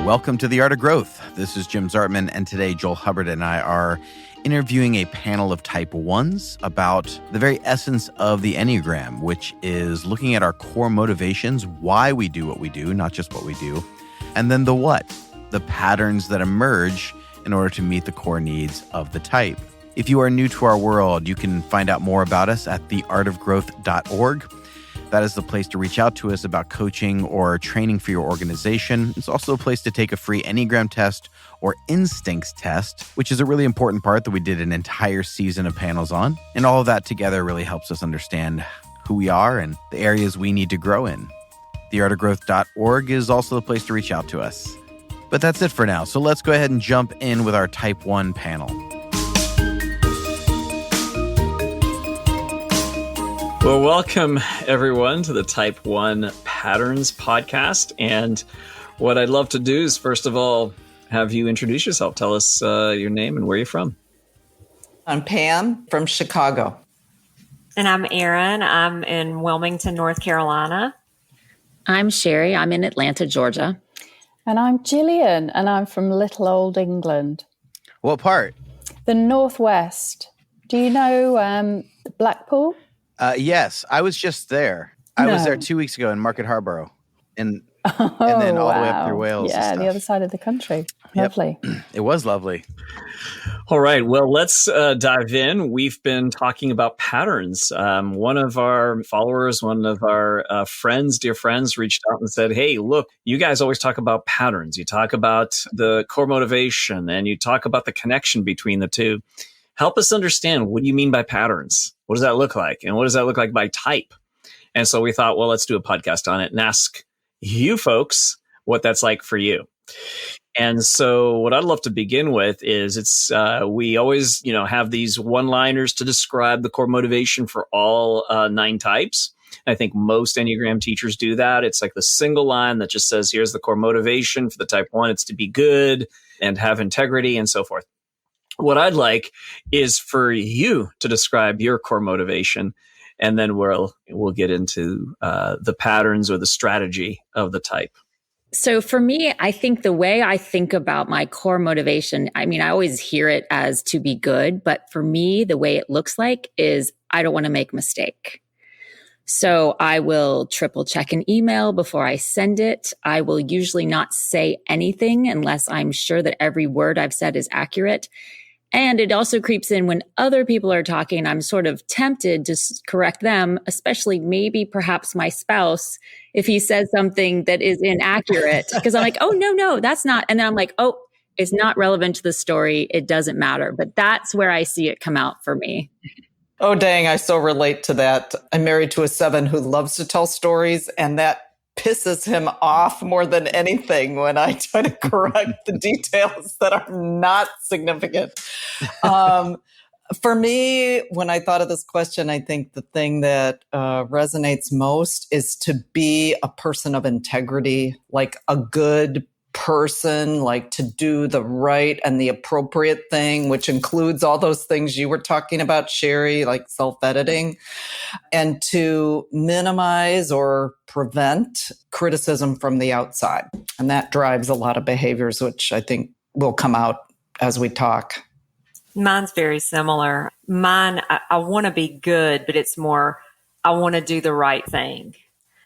Welcome to The Art of Growth. This is Jim Zartman, and today Joel Hubbard and I are interviewing a panel of Type 1s about the very essence of the Enneagram, which is looking at our core motivations, why we do what we do, not just what we do, and then the what, the patterns that emerge in order to meet the core needs of the type. If you are new to our world, you can find out more about us at theartofgrowth.org. That is the place to reach out to us about coaching or training for your organization. It's also a place to take a free Enneagram test or instincts test, which is a really important part that we did an entire season of panels on. And all of that together really helps us understand who we are and the areas we need to grow in. Theartofgrowth.org is also the place to reach out to us. But that's it for now. So let's go ahead and jump in with our Type 1 panel. Well, welcome everyone to the Type 1 Patterns podcast. And what I'd love to do is, first of all, have you introduce yourself. Tell us your name and where you're from. I'm Pam from Chicago. And I'm Erin. I'm in Wilmington, North Carolina. I'm Sherry. I'm in Atlanta, Georgia. And I'm Gillian, and I'm from little old England. What part? The Northwest. Do you know Blackpool? Yes, I was just there. I was there 2 weeks ago in Market Harborough, and then all the way up through Wales. Yeah, the other side of the country. Lovely. Yep. It was lovely. All right. Well, let's dive in. We've been talking about patterns. One of our followers, one of our dear friends, reached out and said, hey, look, you guys always talk about patterns. You talk about the core motivation and you talk about the connection between the two. Help us understand, what do you mean by patterns? What does that look like? And what does that look like by type? And so we thought, well, let's do a podcast on it and ask you folks what that's like for you. And so what I'd love to begin with is we always, have these one-liners to describe the core motivation for all 9 types. I think most Enneagram teachers do that. It's like the single line that just says, here's the core motivation for the Type 1. It's to be good and have integrity and so forth. What I'd like is for you to describe your core motivation, and then we'll get into the patterns or the strategy of the type. So for me, I think the way I think about my core motivation, I always hear it as to be good, but for me, the way it looks like is I don't want to make a mistake. So I will triple check an email before I send it. I will usually not say anything unless I'm sure that every word I've said is accurate. And it also creeps in when other people are talking. I'm sort of tempted to correct them, especially maybe perhaps my spouse, if he says something that is inaccurate, because I'm like, oh, no, that's not. And then I'm like, oh, it's not relevant to the story. It doesn't matter. But that's where I see it come out for me. Oh, dang, I so relate to that. I'm married to a 7 who loves to tell stories, and that pisses him off more than anything when I try to correct the details that are not significant. For me, when I thought of this question, I think the thing that resonates most is to be a person of integrity, like a good person, like to do the right and the appropriate thing, which includes all those things you were talking about, Sherry, like self-editing, and to minimize or prevent criticism from the outside. And that drives a lot of behaviors, which I think will come out as we talk. Mine's very similar. Mine, I want to be good, but it's more, I want to do the right thing.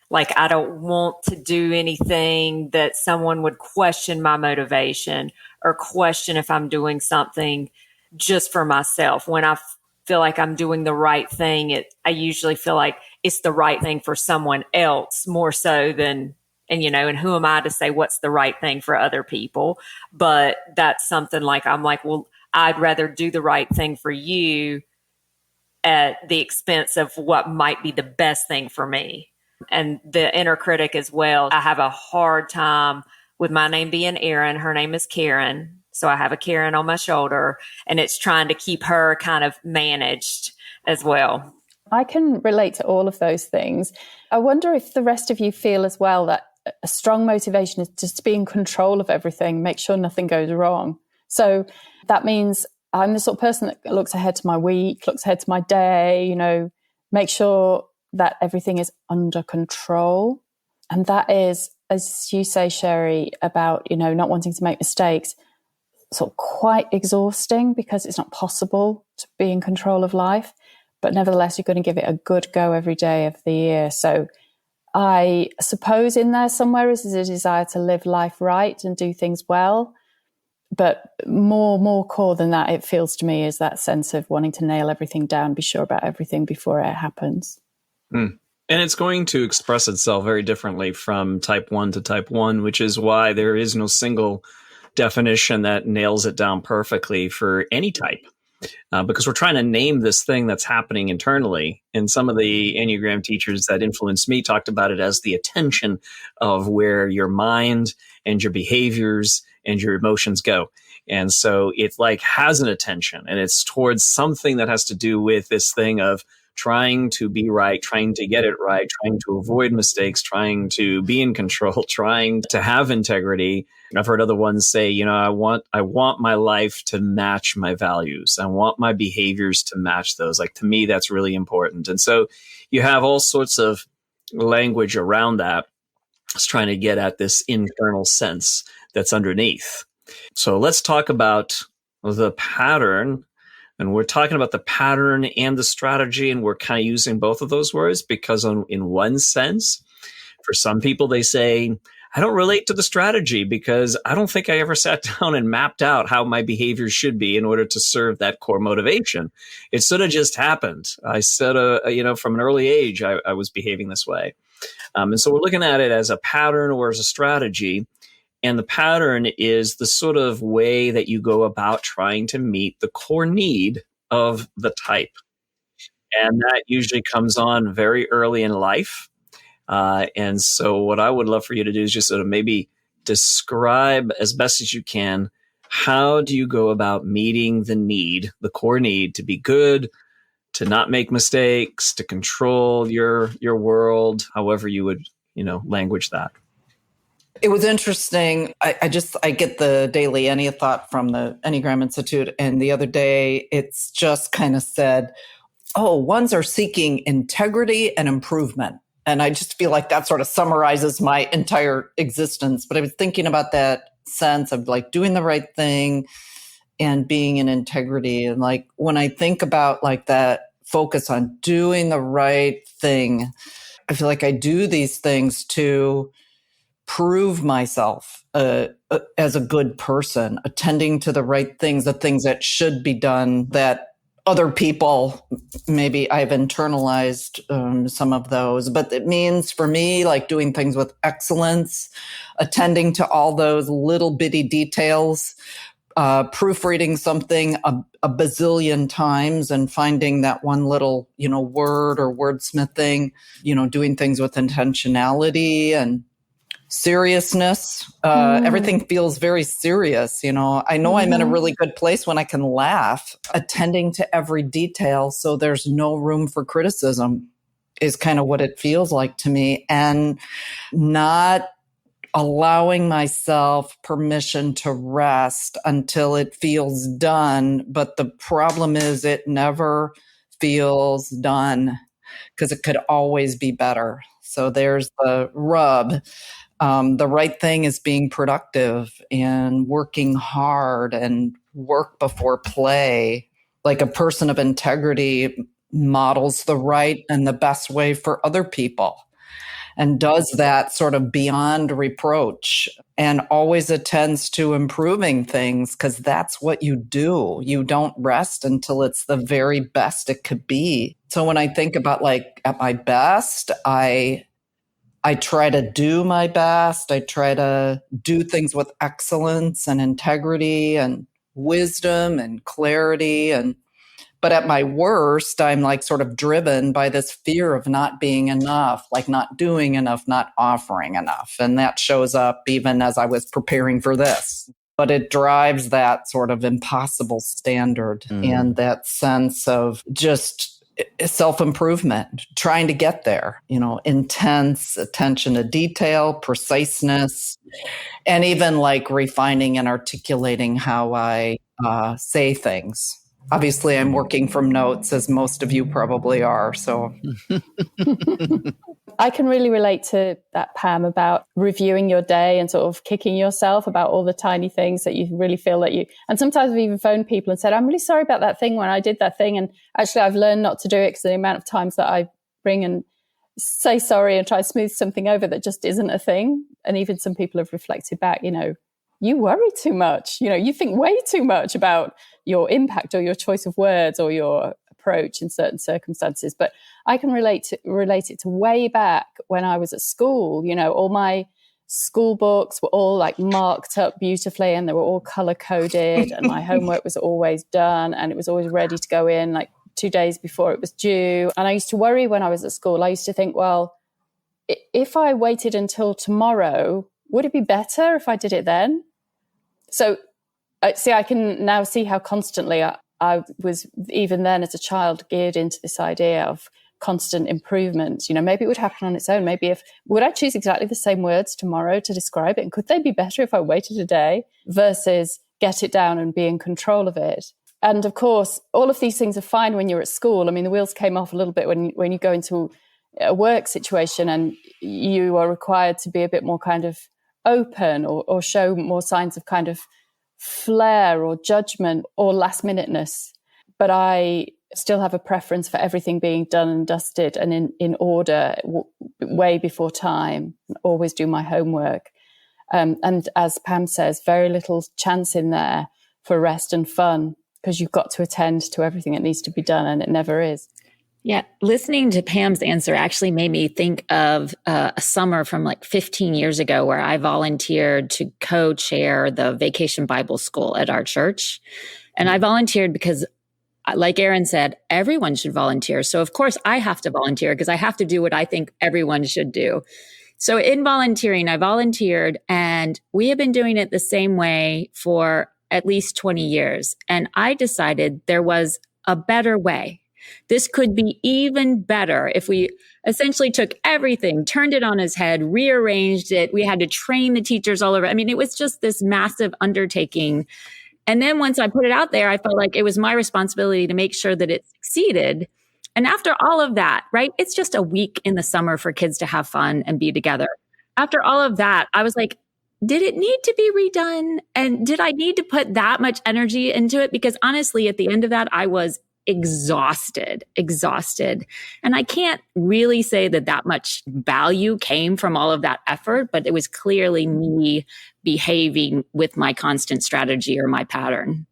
Like, I don't want to do anything that someone would question my motivation or question if I'm doing something just for myself. When I feel like I'm doing the right thing, I usually feel like it's the right thing for someone else more so than, and who am I to say what's the right thing for other people? But that's something like, I'm like, well, I'd rather do the right thing for you at the expense of what might be the best thing for me. And the inner critic as well. I have a hard time with my name being Erin. Her name is Karen. So I have a Karen on my shoulder, and it's trying to keep her kind of managed as well. I can relate to all of those things. I wonder if the rest of you feel as well that a strong motivation is just to be in control of everything, make sure nothing goes wrong. So that means I'm the sort of person that looks ahead to my week, looks ahead to my day, make sure that everything is under control. And that is as you say, Sherry, about, not wanting to make mistakes, sort of quite exhausting because it's not possible to be in control of life. But nevertheless, you're going to give it a good go every day of the year. So I suppose in there somewhere is a desire to live life right and do things well. But more core than that, it feels to me, is that sense of wanting to nail everything down, be sure about everything before it happens. Mm. And it's going to express itself very differently from type 1 to type 1, which is why there is no single definition that nails it down perfectly for any type. Because we're trying to name this thing that's happening internally. And some of the Enneagram teachers that influenced me talked about it as the attention of where your mind and your behaviors and your emotions go. And so it like has an attention, and it's towards something that has to do with this thing of trying to be right, trying to get it right, trying to avoid mistakes, trying to be in control, trying to have integrity. I've heard other ones say, I want my life to match my values. I want my behaviors to match those. Like, to me, that's really important. And so you have all sorts of language around that. It's trying to get at this internal sense that's underneath. So let's talk about the pattern. And we're talking about the pattern and the strategy, and we're kind of using both of those words because in one sense, for some people, they say, I don't relate to the strategy because I don't think I ever sat down and mapped out how my behavior should be in order to serve that core motivation. It sort of just happened. I said, from an early age, I was behaving this way. And so we're looking at it as a pattern or as a strategy. And the pattern is the sort of way that you go about trying to meet the core need of the type. And that usually comes on very early in life. And so what I would love for you to do is just sort of maybe describe as best as you can, how do you go about meeting the need, the core need to be good, to not make mistakes, to control your world, however you would, language that. It was interesting. I get the daily Ennea thought from the Enneagram Institute. And the other day, it's just kind of said, ones are seeking integrity and improvement. And I just feel like that sort of summarizes my entire existence. But I was thinking about that sense of like doing the right thing and being in integrity. And like when I think about like that focus on doing the right thing, I feel like I do these things to prove myself as a good person, attending to the right things, the things that should be done, that other people, maybe I've internalized some of those, but it means for me, like doing things with excellence, attending to all those little bitty details, proofreading something a bazillion times and finding that one little, word or wordsmithing, doing things with intentionality and seriousness. Everything feels very serious. I know I'm in a really good place when I can laugh, attending to every detail. So there's no room for criticism is kind of what it feels like to me, and not allowing myself permission to rest until it feels done. But the problem is it never feels done because it could always be better. So there's the rub. The right thing is being productive and working hard and work before play. Like a person of integrity models the right and the best way for other people and does that sort of beyond reproach and always attends to improving things because that's what you do. You don't rest until it's the very best it could be. So when I think about like at my best, I try to do my best. I try to do things with excellence and integrity and wisdom and clarity. But at my worst, I'm like sort of driven by this fear of not being enough, like not doing enough, not offering enough. And that shows up even as I was preparing for this. But it drives that sort of impossible standard and that sense of just self-improvement, trying to get there, intense attention to detail, preciseness, and even like refining and articulating how I say things. Obviously, I'm working from notes, as most of you probably are. So I can really relate to that, Pam, about reviewing your day and sort of kicking yourself about all the tiny things that you really feel that you, and sometimes I've even phoned people and said, I'm really sorry about that thing when I did that thing. And actually I've learned not to do it because the amount of times that I bring and say sorry and try to smooth something over that just isn't a thing. And even some people have reflected back, you worry too much. You think way too much about your impact or your choice of words or your approach in certain circumstances. But I can relate it to way back when I was at school. All my school books were all like marked up beautifully and they were all color coded and my homework was always done and it was always ready to go in like 2 days before it was due. And I used to worry when I was at school. I used to think, well, if I waited until tomorrow, would it be better if I did it then? So, I can now see how constantly I was, even then as a child, geared into this idea of constant improvement. Maybe it would happen on its own. Maybe would I choose exactly the same words tomorrow to describe it? And could they be better if I waited a day versus get it down and be in control of it? And of course, all of these things are fine when you're at school. I mean, the wheels came off a little bit when you go into a work situation and you are required to be a bit more kind of open or show more signs of kind of flair or judgment or last minuteness. But I still have a preference for everything being done and dusted and in order way before time. Always do my homework. And as Pam says, very little chance in there for rest and fun because you've got to attend to everything that needs to be done and it never is. Yeah. Listening to Pam's answer actually made me think of a summer from like 15 years ago where I volunteered to co-chair the Vacation Bible School at our church. And I volunteered because, like Aaron said, everyone should volunteer. So of course I have to volunteer because I have to do what I think everyone should do. So in volunteering, I volunteered and we have been doing it the same way for at least 20 years. And I decided there was a better way. This could be even better if we essentially took everything, turned it on its head, rearranged it. We had to train the teachers all over. I mean, it was just this massive undertaking. And then once I put it out there, I felt like it was my responsibility to make sure that it succeeded. And after all of that, right, it's just a week in the summer for kids to have fun and be together. After all of that, I was like, did it need to be redone? And did I need to put that much energy into it? Because honestly, at the end of that, I was exhausted. And I can't really say that much value came from all of that effort, but it was clearly me behaving with my constant strategy or my pattern.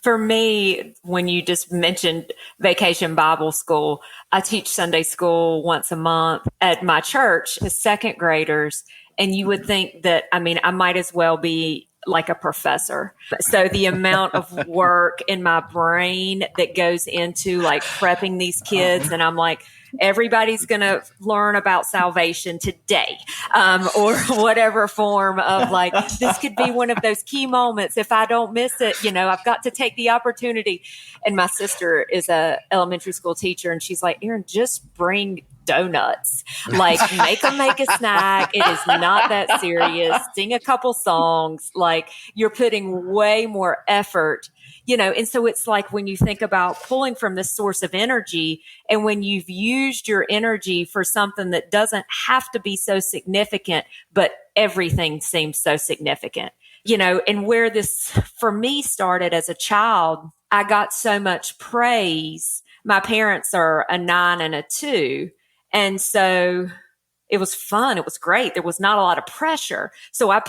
For me, when you just mentioned Vacation Bible School, I teach Sunday school once a month at my church to second graders. And you would think that, I might as well be like a professor. So the amount of work in my brain that goes into like prepping these kids, and I'm like, everybody's going to learn about salvation today, or whatever form of like, this could be one of those key moments. If I don't miss it, I've got to take the opportunity. And my sister is a elementary school teacher and she's like, Erin, just bring donuts, like make a snack. It is not that serious. Sing a couple songs. Like you're putting way more effort, and so it's like when you think about pulling from this source of energy and when you've used your energy for something that doesn't have to be so significant, but everything seems so significant, and where this for me started as a child, I got so much praise. My parents are a 9 and a 2. And so it was fun. It was great. There was not a lot of pressure. So I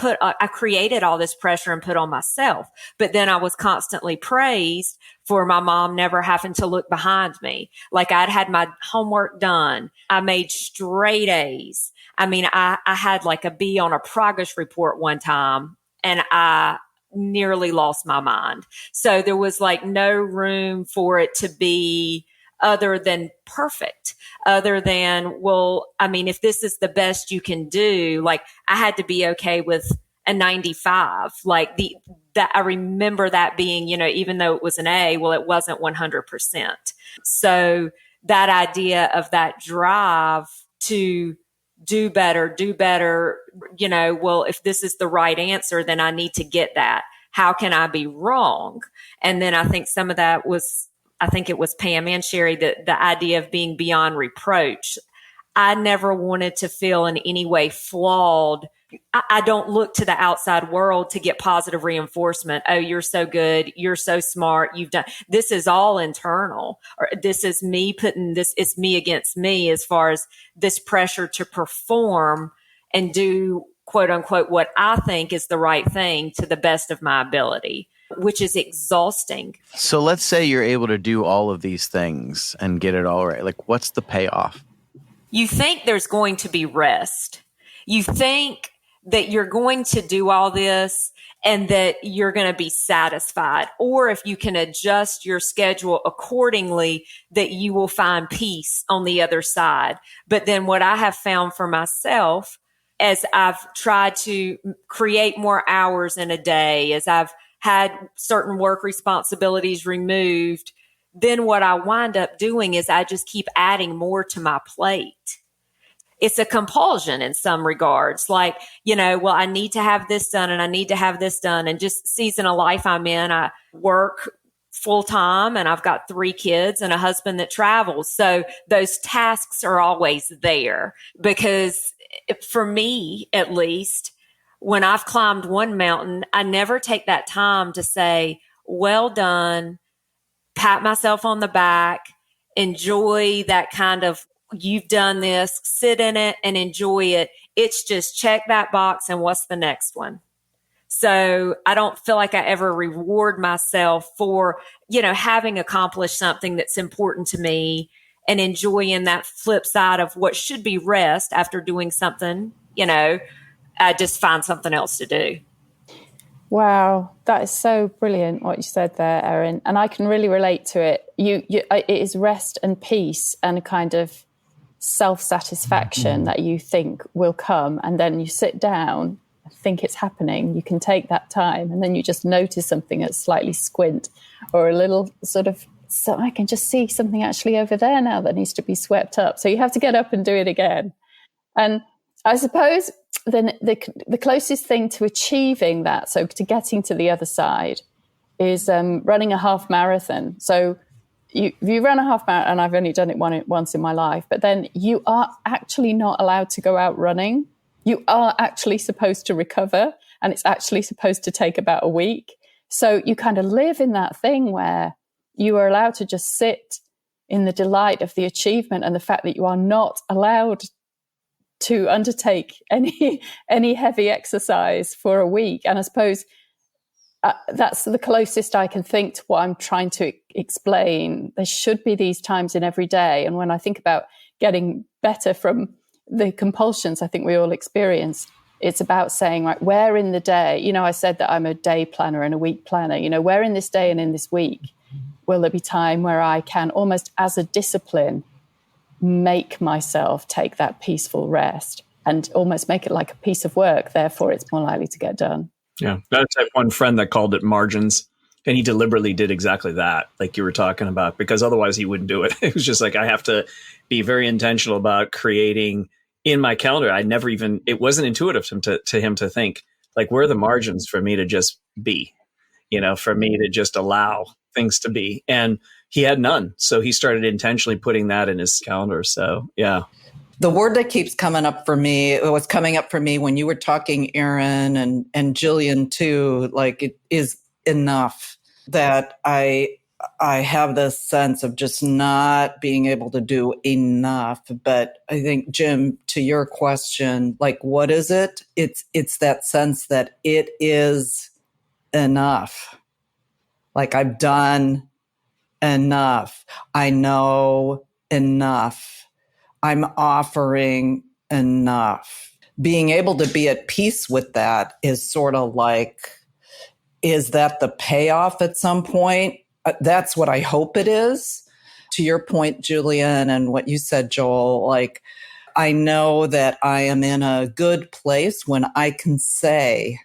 created all this pressure and put on myself. But then I was constantly praised for my mom never having to look behind me. Like I'd had my homework done. I made straight A's. I had like a B on a progress report one time and I nearly lost my mind. So there was like no room for it to be other than perfect, other than, if this is the best you can do, like I had to be okay with a 95. Like that I remember that being, even though it was an A, it wasn't 100%. So that idea of that drive to do better, if this is the right answer, then I need to get that. How can I be wrong? And then I think some of that was, I think it was Pam and Sherry, the idea of being beyond reproach. I never wanted to feel in any way flawed. I don't look to the outside world to get positive reinforcement. Oh, you're so good. You're so smart. You've done this is all internal. Or this is me putting this, it's me against me as far as this pressure to perform and do quote unquote what I think is the right thing to the best of my ability, which is exhausting. So let's say you're able to do all of these things and get it all right. Like, what's the payoff? You think there's going to be rest. You think that you're going to do all this and that you're going to be satisfied. Or if you can adjust your schedule accordingly, that you will find peace on the other side. But then what I have found for myself, as I've tried to create more hours in a day, as I've had certain work responsibilities removed, then what I wind up doing is I just keep adding more to my plate. It's a compulsion in some regards. Like, well, I need to have this done and I need to have this done. And just season of life I'm in, I work full time and I've got 3 kids and a husband that travels. So those tasks are always there because for me, at least, when I've climbed one mountain, I never take that time to say, well done, pat myself on the back, enjoy that kind of, you've done this, sit in it and enjoy it. It's just check that box and what's the next one? So I don't feel like I ever reward myself for, having accomplished something that's important to me and enjoying that flip side of what should be rest after doing something, I just find something else to do. Wow, that is so brilliant what you said there, Erin. And I can really relate to it. It is rest and peace and a kind of self-satisfaction that you think will come. And then you sit down, think it's happening. You can take that time and then you just notice something that's slightly squint or a little sort of, so I can just see something actually over there now that needs to be swept up. So you have to get up and do it again. And I suppose then the closest thing to achieving that, so to getting to the other side, is running a half marathon. So you run a half marathon, and I've only done it once in my life, but then you are actually not allowed to go out running. You are actually supposed to recover, and it's actually supposed to take about a week. So you kind of live in that thing where you are allowed to just sit in the delight of the achievement and the fact that you are not allowed to undertake any heavy exercise for a week. And I suppose that's the closest I can think to what I'm trying to explain. There should be these times in every day. And when I think about getting better from the compulsions I think we all experience, it's about saying, right, where in the day, I said that I'm a day planner and a week planner, where in this day and in this week will there be time where I can almost as a discipline make myself take that peaceful rest and almost make it like a piece of work. Therefore, it's more likely to get done. Yeah. I had one friend that called it margins, and he deliberately did exactly that, like you were talking about, because otherwise he wouldn't do it. It was just like, I have to be very intentional about creating in my calendar. It wasn't intuitive to him to think, like, where are the margins for me to just be, for me to just allow things to be. And he had none. So he started intentionally putting that in his calendar. So, yeah. The word that keeps coming up for me, it was coming up for me when you were talking, Erin, and Jillian too, like it is enough. That I have this sense of just not being able to do enough. But I think, Jim, to your question, like, what is it? It's that sense that it is enough. Like, I've done enough. I know enough. I'm offering enough. Being able to be at peace with that is sort of like, is that the payoff at some point? That's what I hope it is. To your point, Julian, and what you said, Joel, like, I know that I am in a good place when I can say,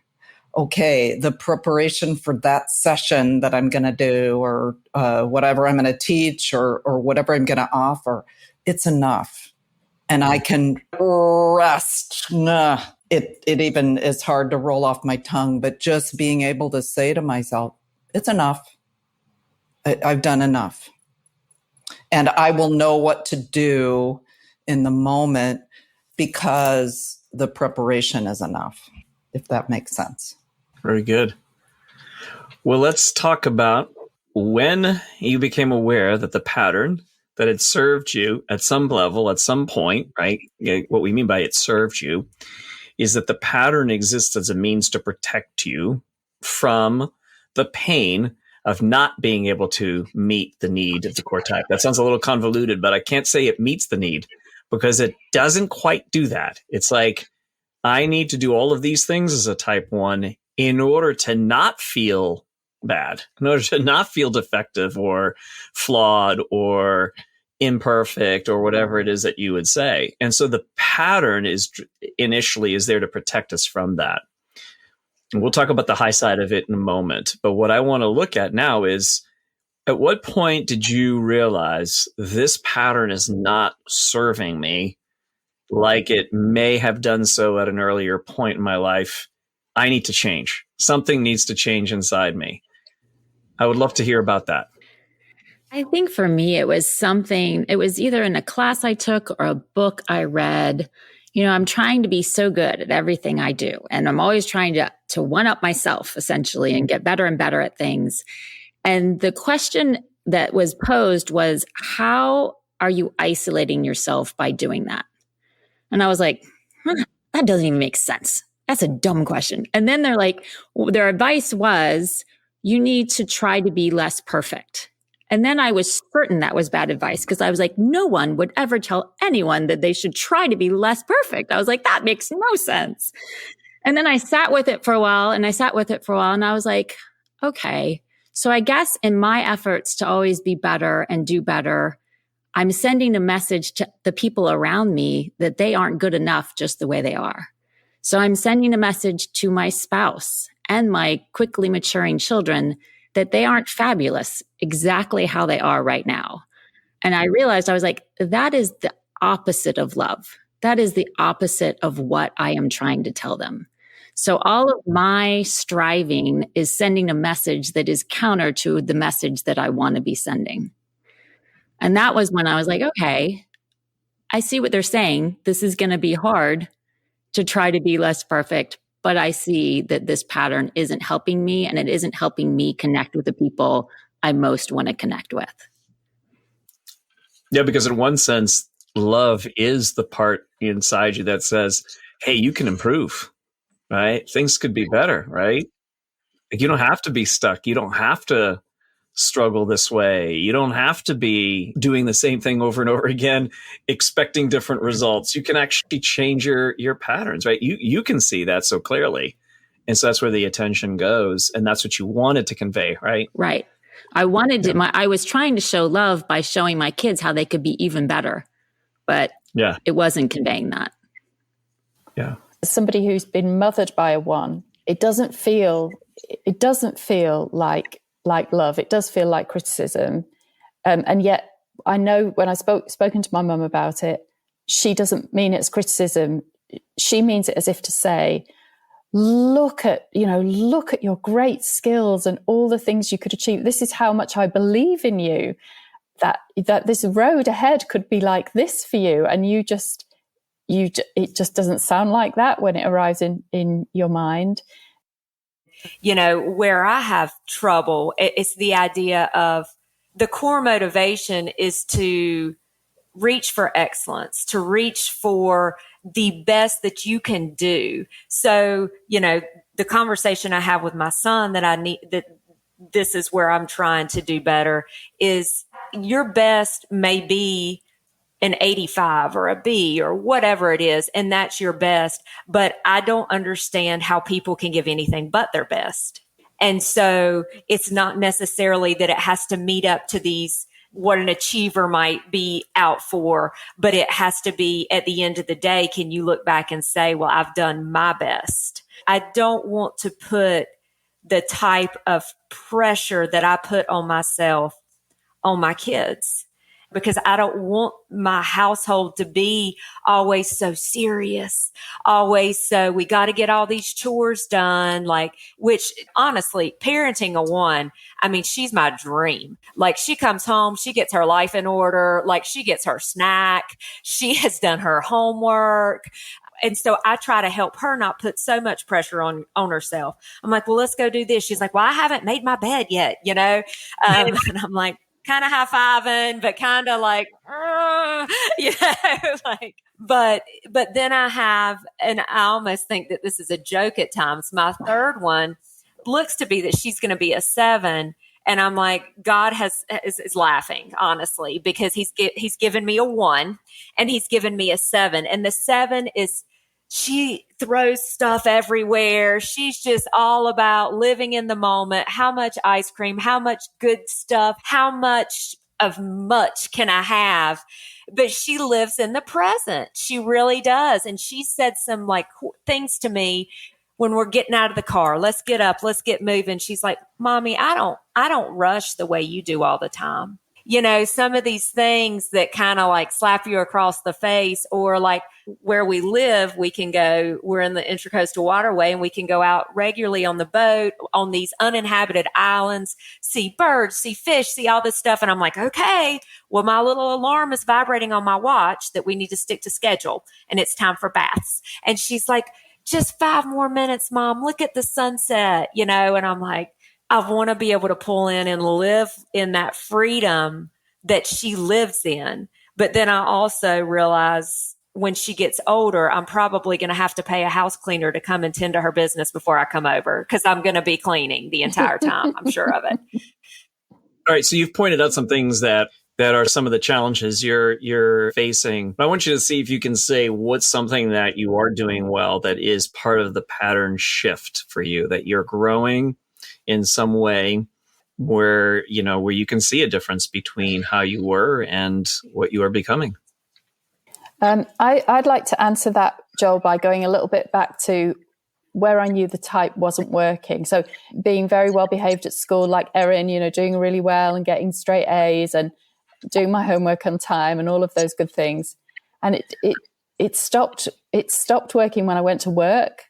okay, the preparation for that session that I'm going to do or whatever I'm going to teach or whatever I'm going to offer, it's enough. And I can rest. It even is hard to roll off my tongue, but just being able to say to myself, it's enough. I've done enough. And I will know what to do in the moment because the preparation is enough, if that makes sense. Very good. Well, let's talk about when you became aware that the pattern that had served you at some level, at some point, right? What we mean by it served you is that the pattern exists as a means to protect you from the pain of not being able to meet the need of the core type. That sounds a little convoluted, but I can't say it meets the need because it doesn't quite do that. It's like, I need to do all of these things as a type 1 in order to not feel bad, in order to not feel defective or flawed or imperfect or whatever it is that you would say. And so the pattern is initially is there to protect us from that. And we'll talk about the high side of it in a moment. But what I want to look at now is, at what point did you realize this pattern is not serving me like it may have done so at an earlier point in my life? I need to change. Something needs to change inside me. I would love to hear about that. I think for me, it was either in a class I took or a book I read. I'm trying to be so good at everything I do. And I'm always trying to one up myself, essentially, and get better and better at things. And the question that was posed was, how are you isolating yourself by doing that? And I was like, that doesn't even make sense. That's a dumb question. And then their advice was, you need to try to be less perfect. And then I was certain that was bad advice because I was like, no one would ever tell anyone that they should try to be less perfect. I was like, that makes no sense. And then I sat with it for a while and I was like, okay. So I guess in my efforts to always be better and do better, I'm sending a message to the people around me that they aren't good enough just the way they are. So I'm sending a message to my spouse and my quickly maturing children that they aren't fabulous exactly how they are right now. And I realized, I was like, that is the opposite of love. That is the opposite of what I am trying to tell them. So all of my striving is sending a message that is counter to the message that I want to be sending. And that was when I was like, okay, I see what they're saying. This is going to be hard to try to be less perfect, but I see that this pattern isn't helping me, and it isn't helping me connect with the people I most want to connect with. Yeah, because in one sense, love is the part inside you that says, hey, you can improve, right? Things could be better, right? Like, you don't have to be stuck. You don't have to struggle this way. You don't have to be doing the same thing over and over again, expecting different results. You can actually change your patterns, right? You can see that so clearly. And so that's where the attention goes. And that's what you wanted to convey, right? Right. I was trying to show love by showing my kids how they could be even better, but it wasn't conveying that. Yeah. As somebody who's been mothered by a 1, it doesn't feel like love. It does feel like criticism. And yet I know when I spoken to my mum about it, she doesn't mean it as criticism. She means it as if to say, look at your great skills and all the things you could achieve. This is how much I believe in you, that this road ahead could be like this for you. And it just doesn't sound like that when it arrives in your mind. Where I have trouble, it's the idea of the core motivation is to reach for excellence, to reach for the best that you can do. So, the conversation I have with my son that this is where I'm trying to do better is, your best may be an 85 or a B or whatever it is, and that's your best. But I don't understand how people can give anything but their best. And so it's not necessarily that it has to meet up to these, what an achiever might be out for, but it has to be, at the end of the day, can you look back and say, well, I've done my best. I don't want to put the type of pressure that I put on myself on my kids. because I don't want my household to be always so serious, always so we got to get all these chores done, like, which honestly, parenting a 1, I mean, she's my dream. Like, she comes home, she gets her life in order, like she gets her snack, she has done her homework. And so I try to help her not put so much pressure on herself. I'm like, well, let's go do this. She's like, well, I haven't made my bed yet, and I'm like, kind of high-fiving, but kind of like, like, but then I have, and I almost think that this is a joke at times. My third one looks to be that she's going to be a 7. And I'm like, God is laughing, honestly, because he's given me a 1 and he's given me a 7. And the 7 is, she throws stuff everywhere. She's just all about living in the moment. How much ice cream, how much good stuff, how much of much can I have? But she lives in the present. She really does. And she said some like things to me when we're getting out of the car. Let's get up, let's get moving. She's like, Mommy, I don't rush the way you do all the time. Some of these things that kind of like slap you across the face, or like where we live, we're in the Intracoastal Waterway, and we can go out regularly on the boat on these uninhabited islands, see birds, see fish, see all this stuff. And I'm like, okay, well, my little alarm is vibrating on my watch that we need to stick to schedule, and it's time for baths. And she's like, just 5 more minutes, Mom, look at the sunset, and I'm like, I want to be able to pull in and live in that freedom that she lives in. But then I also realize when she gets older, I'm probably going to have to pay a house cleaner to come and tend to her business before I come over, because I'm going to be cleaning the entire time. I'm sure of it. All right. So you've pointed out some things that are some of the challenges you're facing. I want you to see if you can say what's something that you are doing well that is part of the pattern shift for you, that you're growing in some way where you can see a difference between how you were and what you are becoming. I'd like to answer that, Joel, by going a little bit back to where I knew the type wasn't working. So being very well behaved at school, like Erin, doing really well and getting straight A's and doing my homework on time and all of those good things. And it stopped working when I went to work.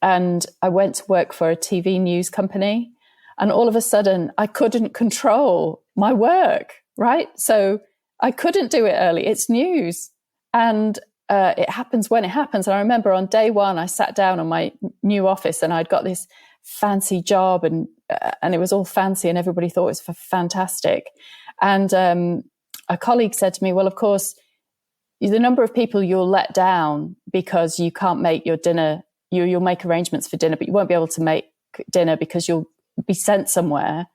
And I went to work for a TV news company, and all of a sudden I couldn't control my work, right? So I couldn't do it early. It's news. And it happens when it happens. And I remember on day 1, I sat down on my new office, and I'd got this fancy job, and it was all fancy, and everybody thought it was fantastic. And a colleague said to me, well, of course, the number of people you'll let down because you can't make your dinner, you'll make arrangements for dinner, but you won't be able to make dinner because you'll be sent somewhere.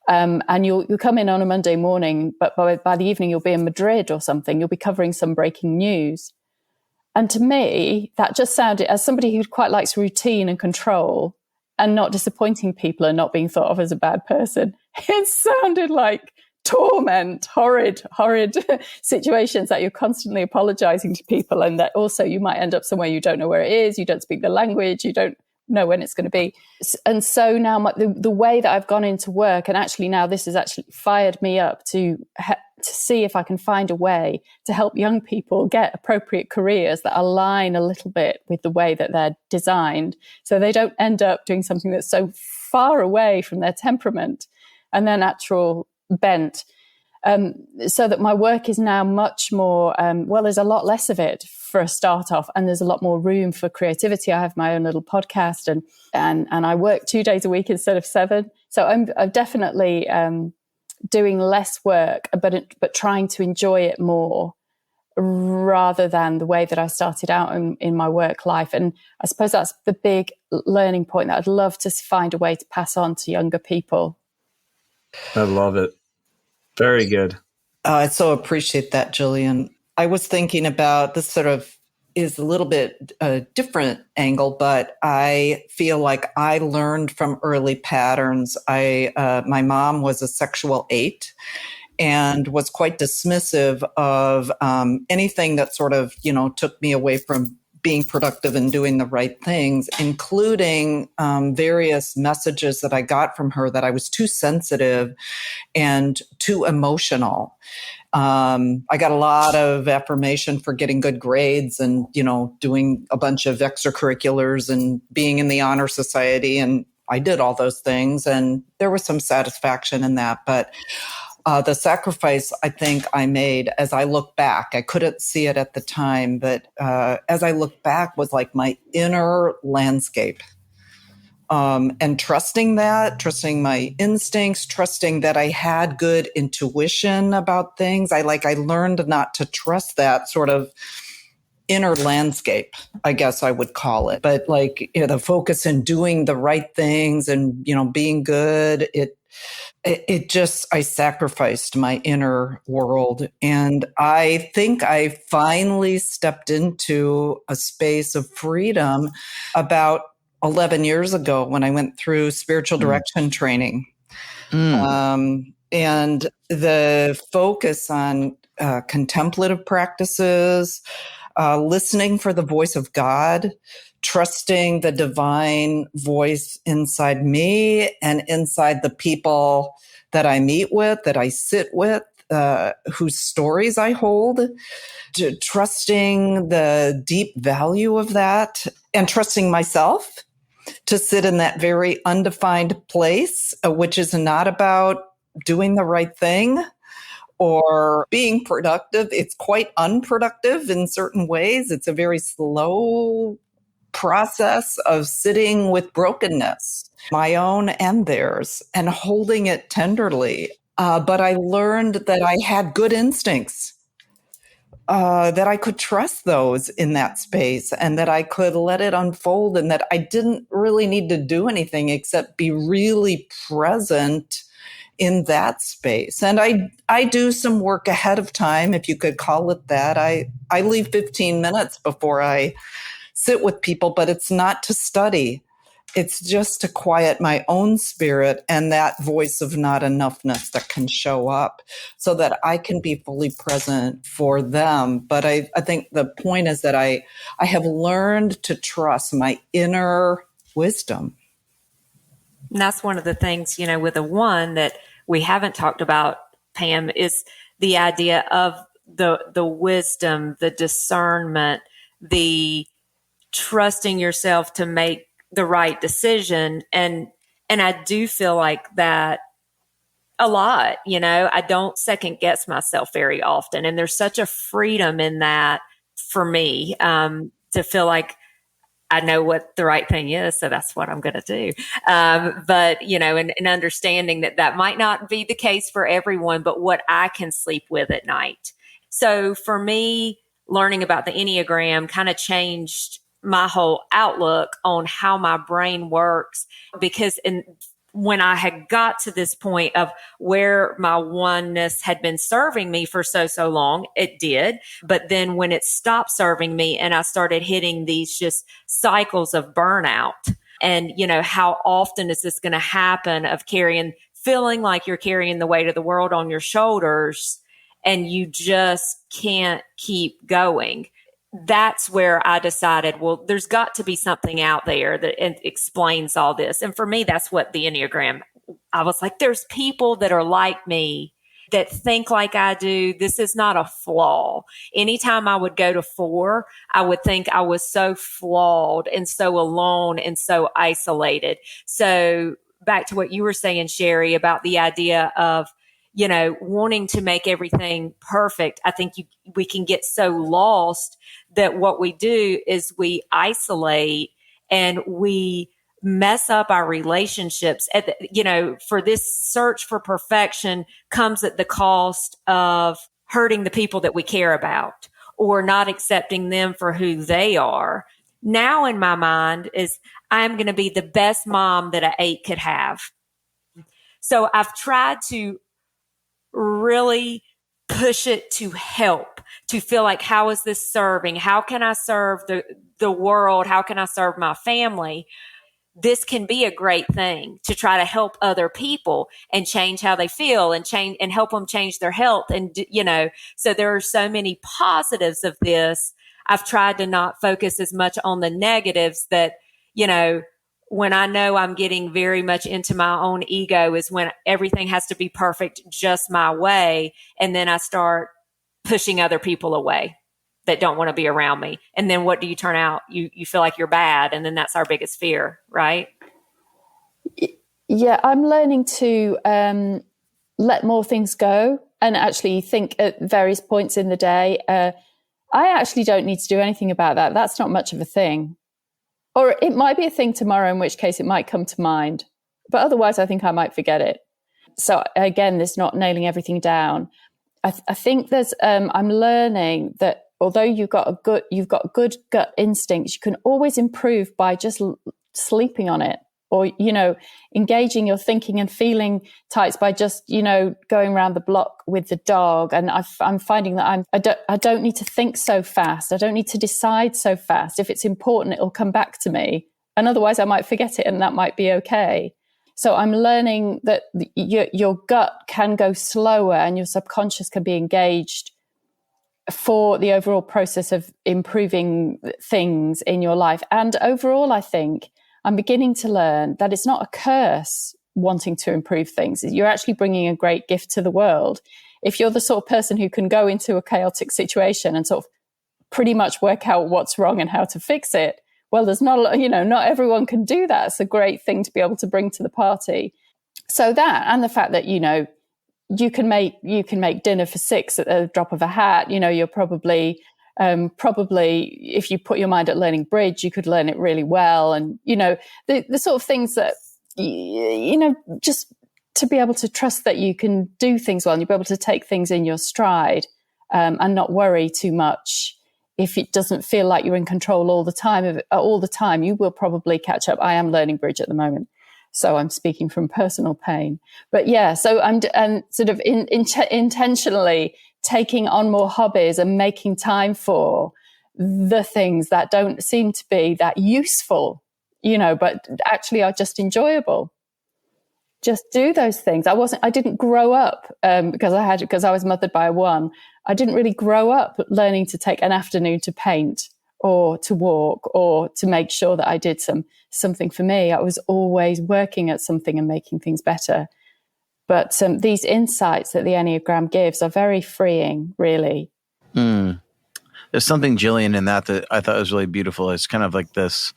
And you'll come in on a Monday morning, but by the evening you'll be in Madrid or something. You'll be covering some breaking news. And to me, that just sounded, as somebody who quite likes routine and control and not disappointing people and not being thought of as a bad person, it sounded like torment, horrid situations that you're constantly apologizing to people, and that also you might end up somewhere you don't know where it is, you don't speak the language, you don't know when it's going to be. And so now the way that I've gone into work, and actually now this has actually fired me up to see if I can find a way to help young people get appropriate careers that align a little bit with the way that they're designed, so they don't end up doing something that's so far away from their temperament and their natural bent. So that my work is now much more, there's a lot less of it for a start off, and there's a lot more room for creativity. I have my own little podcast, and I work 2 days a week instead of 7. So I'm definitely doing less work, but trying to enjoy it more rather than the way that I started out in my work life. And I suppose that's the big learning point that I'd love to find a way to pass on to younger people. I love it. Very good. I so appreciate that, Jillian. I was thinking about this, sort of is a little bit a different angle, but I feel like I learned from early patterns. My mom was a sexual 8 and was quite dismissive of anything that sort of, took me away from being productive and doing the right things, including various messages that I got from her that I was too sensitive and too emotional. I got a lot of affirmation for getting good grades and, doing a bunch of extracurriculars and being in the honor society. And I did all those things, and there was some satisfaction in that. But the sacrifice I think I made as I look back, I couldn't see it at the time, but as I look back was like my inner landscape. And trusting my instincts, trusting that I had good intuition about things. I learned not to trust that sort of inner landscape, I guess I would call it. But the focus in doing the right things and, being good, I sacrificed my inner world. And I think I finally stepped into a space of freedom about 11 years ago when I went through spiritual direction training. And the focus on contemplative practices, listening for the voice of God, trusting the divine voice inside me and inside the people that I meet with, that I sit with, whose stories I hold, trusting the deep value of that, and trusting myself to sit in that very undefined place, which is not about doing the right thing or being productive. It's quite unproductive in certain ways. It's a very slow process of sitting with brokenness, my own and theirs, and holding it tenderly. But I learned that I had good instincts, that I could trust those in that space and that I could let it unfold, and that I didn't really need to do anything except be really present in that space. And I do some work ahead of time, if you could call it that. I leave 15 minutes before I sit with people, but it's not to study. It's just to quiet my own spirit and that voice of not enoughness that can show up so that I can be fully present for them. But I think the point is that I have learned to trust my inner wisdom. And that's one of the things, with the one that we haven't talked about, Pam, is the idea of the wisdom, the discernment, the trusting yourself to make the right decision. And I do feel like that a lot, I don't second guess myself very often. And there's such a freedom in that for me, to feel like I know what the right thing is. So that's what I'm going to do. But, and understanding that might not be the case for everyone, but what I can sleep with at night. So for me, learning about the Enneagram kind of changed my whole outlook on how my brain works, because when I had got to this point of where my oneness had been serving me for so long, it did. But then when it stopped serving me and I started hitting these just cycles of burnout, and, how often is this going to happen of feeling like you're carrying the weight of the world on your shoulders and you just can't keep going. That's where I decided, well, there's got to be something out there that explains all this. And for me, that's what the Enneagram, I was like, there's people that are like me that think like I do. This is not a flaw. Anytime I would go to 4, I would think I was so flawed and so alone and so isolated. So back to what you were saying, Sherry, about the idea of, wanting to make everything perfect. I think we can get so lost that what we do is we isolate and we mess up our relationships. For this search for perfection comes at the cost of hurting the people that we care about or not accepting them for who they are. Now in my mind is I'm going to be the best mom that an 8 could have. So I've tried to really push it to help, to feel like, how is this serving? How can I serve the world? How can I serve my family? This can be a great thing to try to help other people and change how they feel and change and help them change their health. And, so there are so many positives of this. I've tried to not focus as much on the negatives that, when I know I'm getting very much into my own ego is when everything has to be perfect just my way. And then I start pushing other people away that don't want to be around me. And then what do you turn out? You feel like you're bad. And then that's our biggest fear, right? Yeah, I'm learning to let more things go and actually think at various points in the day. I actually don't need to do anything about that. That's not much of a thing. Or it might be a thing tomorrow, in which case it might come to mind. But otherwise, I think I might forget it. So again, there's not nailing everything down. I think there's. I'm learning that although you've got good gut instincts, you can always improve by just sleeping on it, or engaging your thinking and feeling types by just going around the block with the dog. And I'm finding that I don't need to think so fast. I don't need to decide so fast. If it's important, it'll come back to me, and otherwise I might forget it, and that might be okay. So I'm learning that your gut can go slower and your subconscious can be engaged for the overall process of improving things in your life. And overall, I think I'm beginning to learn that it's not a curse wanting to improve things. You're actually bringing a great gift to the world. If you're the sort of person who can go into a chaotic situation and sort of pretty much work out what's wrong and how to fix it, well, there's not, not everyone can do that. It's a great thing to be able to bring to the party. So that, and the fact that, you can make dinner for 6 at the drop of a hat. You're probably if you put your mind at learning bridge, you could learn it really well. And, the sort of things that, just to be able to trust that you can do things well and you'll be able to take things in your stride, and not worry too much. If it doesn't feel like you're in control all the time, you will probably catch up. I am learning bridge at the moment, so I'm speaking from personal pain. But yeah, so I'm sort of intentionally taking on more hobbies and making time for the things that don't seem to be that useful, but actually are just enjoyable. Just do those things. I didn't grow up because I was mothered by one. I didn't really grow up learning to take an afternoon to paint or to walk or to make sure that I did something for me. I was always working at something and making things better. But these insights that the Enneagram gives are very freeing, really. There's something, Jillian, in that I thought was really beautiful. It's kind of like this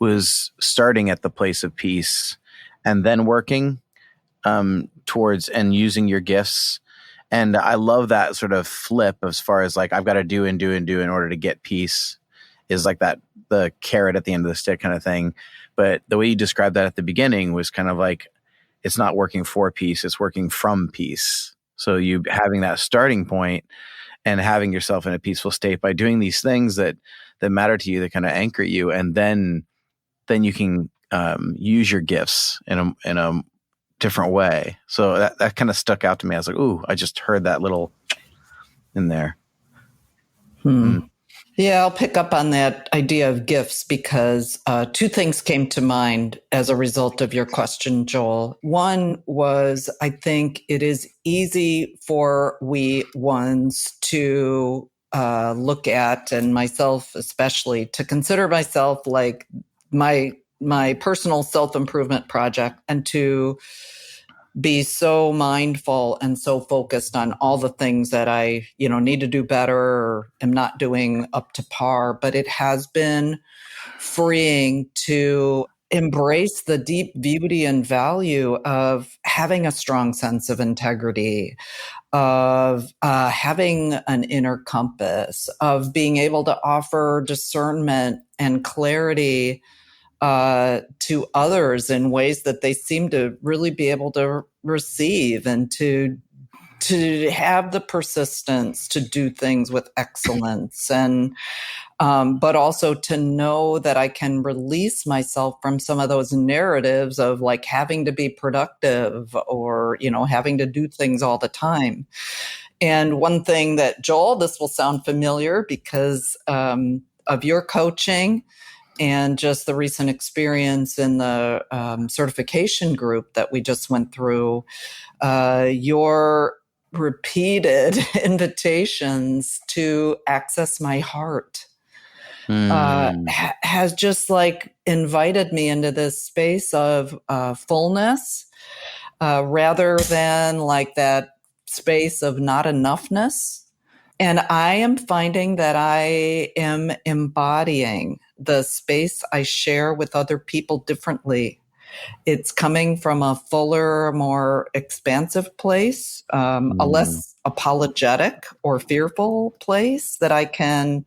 was starting at the place of peace and then working towards and using your gifts. And I love that sort of flip as far as like, I've got to do and do and do in order to get peace, is like that, the carrot at the end of the stick kind of thing. But the way you described that at the beginning was kind of like, it's not working for peace, it's working from peace. So you having that starting point and having yourself in a peaceful state by doing these things that matter to you, that kind of anchor you. And then you can use your gifts in a different way. So that kind of stuck out to me. I was like, ooh, I just heard that little in there. Yeah, I'll pick up on that idea of gifts because 2 things came to mind as a result of your question, Joel. One was, I think it is easy for we ones to look at, and myself especially, to consider myself like my personal self-improvement project, and to be so mindful and so focused on all the things that I, need to do better or am not doing up to par. But it has been freeing to embrace the deep beauty and value of having a strong sense of integrity, of having an inner compass, of being able to offer discernment and clarity to others in ways that they seem to really be able to receive, and to have the persistence to do things with excellence, and but also to know that I can release myself from some of those narratives of like having to be productive or, having to do things all the time. And one thing that, Joel, this will sound familiar because of your coaching and just the recent experience in the certification group that we just went through, your repeated invitations to access my heart has just like invited me into this space of fullness rather than like that space of not enoughness. And I am finding that I am embodying the space I share with other people differently. It's coming from a fuller, more expansive place, a less apologetic or fearful place that I can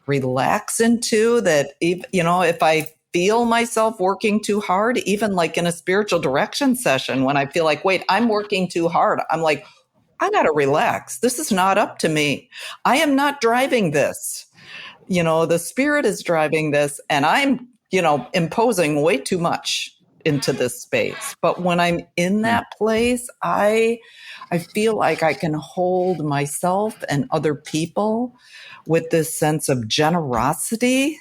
relax into. That, if I feel myself working too hard, even like in a spiritual direction session, when I feel like, wait, I'm working too hard, I'm like, I got to relax. This is not up to me. I am not driving this. The spirit is driving this, and I'm, imposing way too much into this space. But when I'm in that place, I feel like I can hold myself and other people with this sense of generosity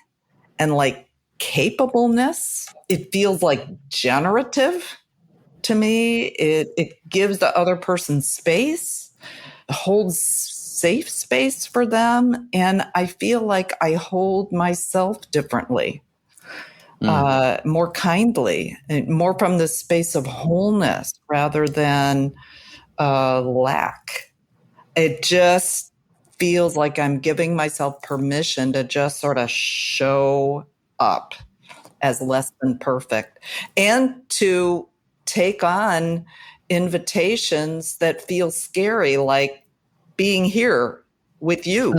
and like capableness. It feels like generative to me. It gives the other person space, holds safe space for them. And I feel like I hold myself differently, more kindly, and more from the space of wholeness rather than lack. It just feels like I'm giving myself permission to just sort of show up as less than perfect and to take on invitations that feel scary, like being here with you.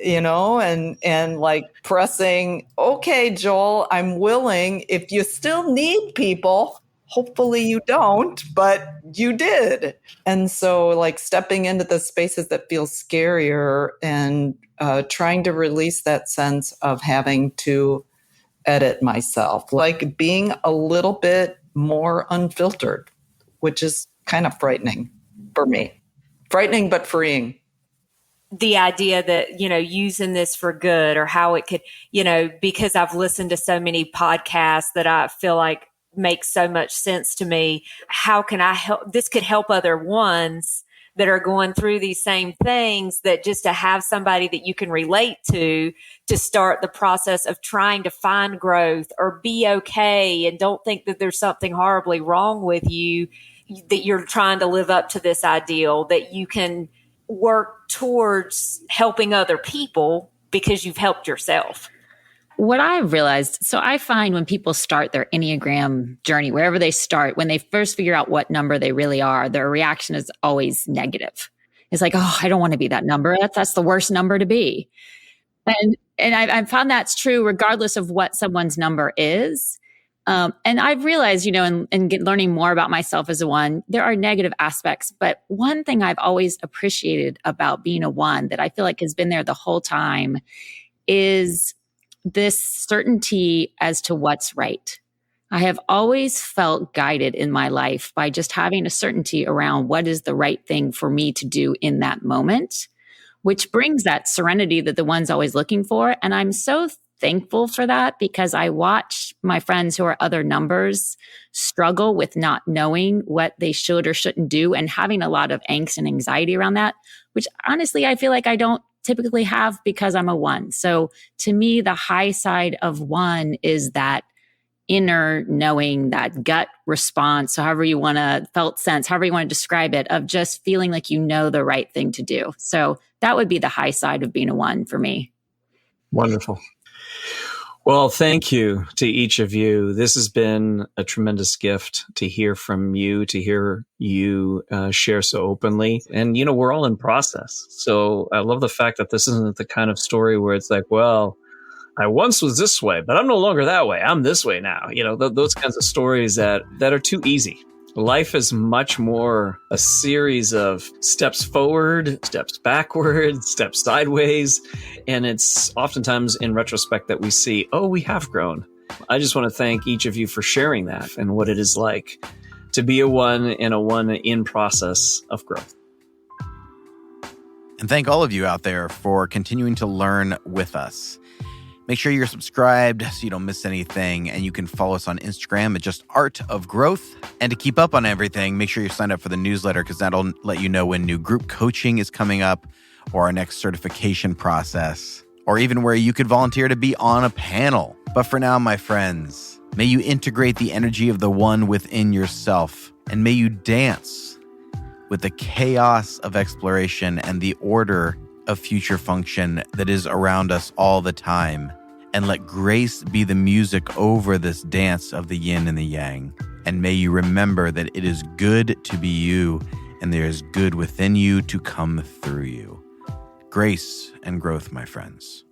And like pressing, okay, Joel, I'm willing. If you still need people, hopefully you don't, but you did. And so like stepping into the spaces that feel scarier and trying to release that sense of having to edit myself, like being a little bit more unfiltered, which is kind of frightening for me. Frightening, but freeing. The idea that, using this for good, or how it could, because I've listened to so many podcasts that I feel like make so much sense to me. How can I help? This could help other ones that are going through these same things, that just to have somebody that you can relate to start the process of trying to find growth or be okay, and don't think that there's something horribly wrong with you, that you're trying to live up to this ideal, that you can work towards helping other people because you've helped yourself. What I've realized, so I find when people start their Enneagram journey, wherever they start, when they first figure out what number they really are, their reaction is always negative. It's like, oh, I don't want to be that number. That's the worst number to be. And I've found that's true regardless of what someone's number is. And I've realized, learning more about myself as a one, there are negative aspects. But one thing I've always appreciated about being a one that I feel like has been there the whole time is this certainty as to what's right. I have always felt guided in my life by just having a certainty around what is the right thing for me to do in that moment, which brings that serenity that the one's always looking for. And I'm so thankful for that, because I watch my friends who are other numbers struggle with not knowing what they should or shouldn't do, and having a lot of angst and anxiety around that, which honestly, I feel like I don't typically have because I'm a one. So to me, the high side of one is that inner knowing, that gut response, so however you want to, felt sense, however you want to describe it, of just feeling like you know the right thing to do. So that would be the high side of being a one for me. Wonderful. Well, thank you to each of you. This has been a tremendous gift to hear from you, to hear you share so openly. And, we're all in process. So I love the fact that this isn't the kind of story where it's like, well, I once was this way, but I'm no longer that way. I'm this way now. Those kinds of stories that are too easy. Life is much more a series of steps forward, steps backward, steps sideways. And it's oftentimes in retrospect that we see, oh, we have grown. I just want to thank each of you for sharing that and what it is like to be a one and a one in process of growth. And thank all of you out there for continuing to learn with us. Make sure you're subscribed so you don't miss anything. And you can follow us on Instagram at just Art of Growth. And to keep up on everything, make sure you sign up for the newsletter, because that'll let you know when new group coaching is coming up or our next certification process. or even where you could volunteer to be on a panel. But for now, my friends, may you integrate the energy of the one within yourself, and may you dance with the chaos of exploration and the order of future function that is around us all the time. And let grace be the music over this dance of the yin and the yang. And may you remember that it is good to be you, and there is good within you to come through you. Grace and growth, my friends.